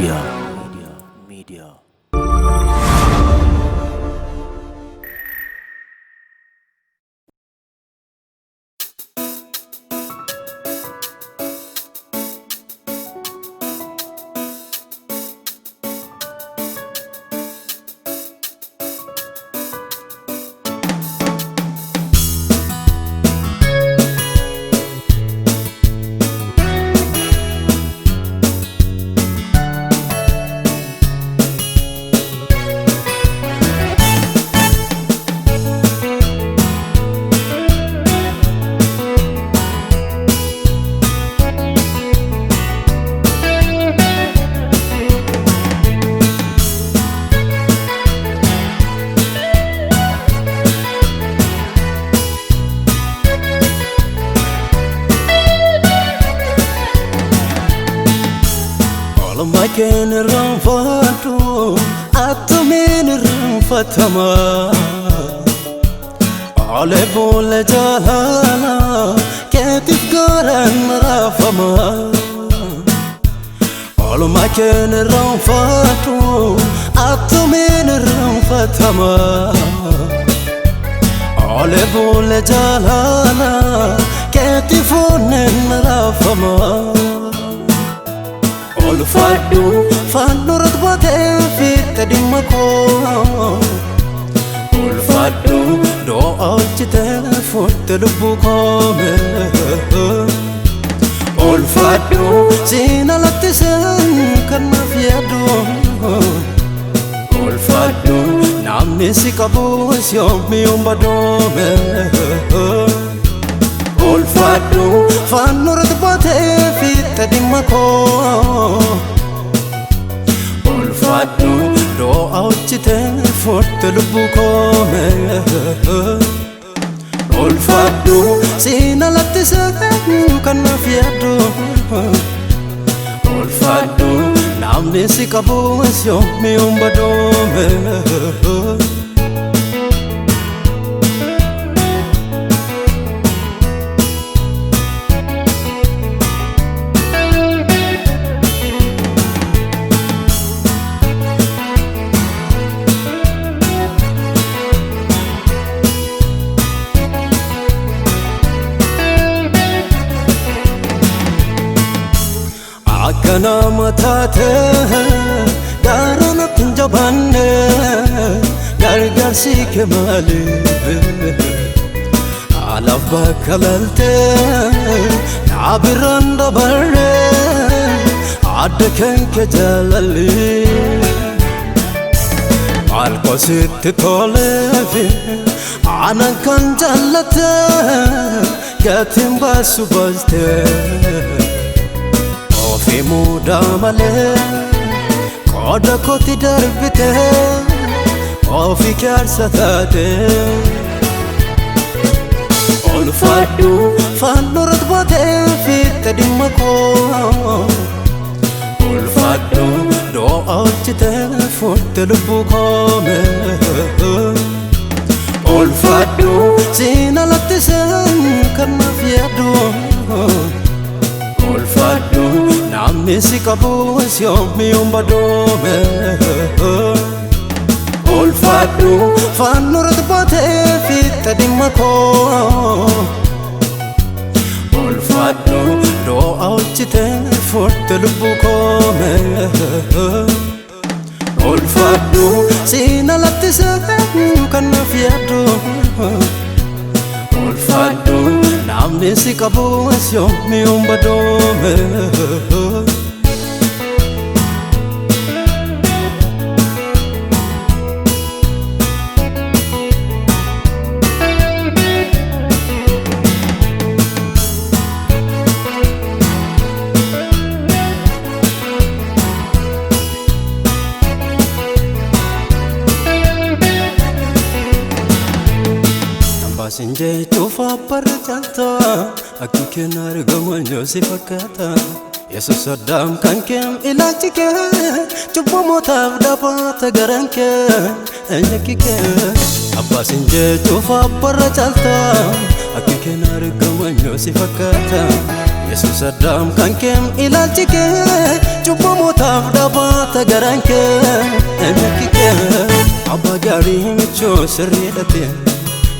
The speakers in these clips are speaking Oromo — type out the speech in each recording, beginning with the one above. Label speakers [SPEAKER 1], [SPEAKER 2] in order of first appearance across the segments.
[SPEAKER 1] Media.
[SPEAKER 2] Makin ranfatu atumin ranfatama ale bole jalala ketif garan rafama ale makin ranfatu atumin ranfatama ale bole jalala ketifun rafama Olfaddu fanno ratbate fitte dimmako Olfaddu do alchite fotte lubbuko Olfaddu sina lattisen kan mafiyadu Olfaddu namni si qabu siyomi umbadome Olfaddu fanno ratbate fitte dimmako Olfaddu do alchite forte lubbuko Olfaddu sina lattisen kan mafiyadu Olfaddu namni si qabu siyomi umbadome Kana matate garana pinjabane gargar si kemale alaf bakalalte nabiranda barre adken ke jalali alko sit tolevi anan kan jallate gatim basubaste Fi muda male koda koti darbite Ofi kersa tate Olfaddu fanno ratbate fitte dimmako Olfaddu do alchite fotte lubbuko Olfaddu sina lattisen kan mafiyadu Olfaddu namni si qabu siyomi umbadome Olfaddu fanno ratbate fitte dimmako Olfaddu do alchite forte lubbuko Olfaddu sina lattisen kan mafiyadu Olfaddu namni si qabu siyomi umbadome Sinje chufa parjanta akki kenar gamanyo si fakata Yesus adam kankem ilachike chupa motav dapat garanke enyakike abba sinje chufa parjanta akki kenar gamanyo si fakata Yesus Adam kan kem ilaalchike cubbamotaaf dhaabata garanke enkike Abba gaarii michoo sirriidhate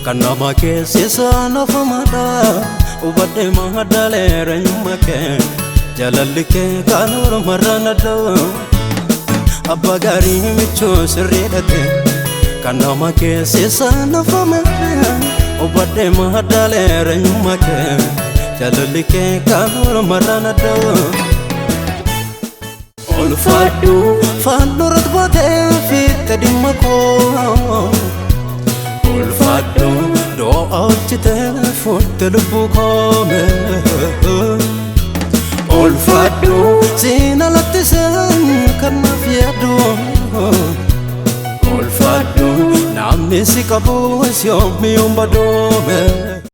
[SPEAKER 2] kan nama keessisa nafamada ubadde mahadaleera nyummake jalallike kaanura marranadda Abba gaarii michoo sirriidhate kan nama keessisa nafamada ubadde mahadaleera nyummake jalallike kaanura marranadda Olfaddu fannorat boote fitte dhimma koo Olfaddu do'a hojjete furte lubbuu koome Olfaddu siina lattisen kan naaf yaaddu Olfaddu namni si qabu yoommi yoom badoome